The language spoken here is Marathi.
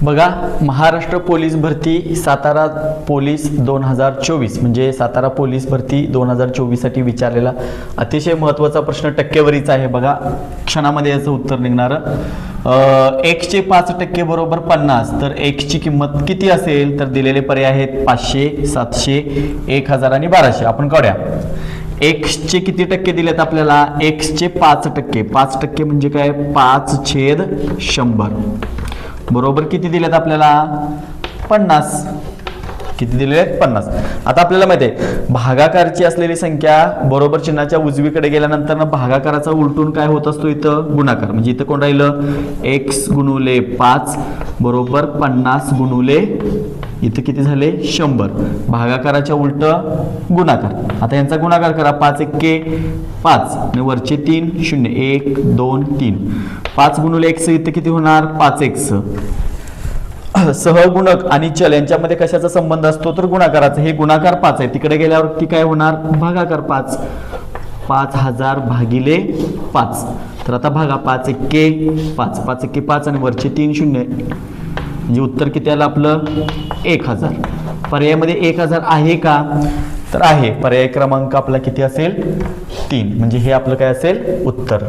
बघा, महाराष्ट्र पोलीस भरती सातारा पोलीस 2024 म्हणजे सातारा पोलीस भरती 2024 साठी विचारलेला अतिशय महत्त्वाचा प्रश्न टक्केवारीचा आहे. बघा, क्षणामध्ये याचं उत्तर निघणार. x चे 5% बरोबर 50, तर x ची किंमत किती असेल? तर दिलेले पर्याय आहेत 500, 700, 1000 आणि 1200. आपण काढूया. x चे किती टक्के दिलेत आपल्याला? x चे 5%. 5% म्हणजे काय? 5/100 बरोबर किती दिलेत आपल्याला? 50. किती दिलेले आहेत? 50. आता आपल्याला माहिती आहे भागाकारची असलेली संख्या बरोबर चिन्हाच्या उजवीकडे गेल्यानंतर भागाकाराचा उलटून काय होत असतो? इथं गुणाकार. म्हणजे इथं कोण राहिलं? x गुणुले 5 बरोबर 50 गुणुले इथं किती झाले? 100. भागाकाराच्या उलट गुणाकार. आता यांचा गुणाकार करा. 5 एक्के 5 आणि वरचे 3 0 1 2 3. 5 गुणुले x इथं किती होणार? 5x. सहगुणक आणि चल यांच्यामध्ये कशाचा संबंध असतो? तर गुणाकाराचा. हे गुणाकार 5 आहे, तिकडे गेल्यावरती काय होणार? भागाकार 5. 5000 भागिले 5. तर आता भागा. 5 एक्के 5 5 एक्के 5 आणि वरचे 3 0 म्हणजे उत्तर किती आलं आपलं? 1000. पर्यायामध्ये 1000 आहे का? तर आहे. पर्याय क्रमांक आपला किती असेल? 3. म्हणजे हे आपलं काय असेल? उत्तर.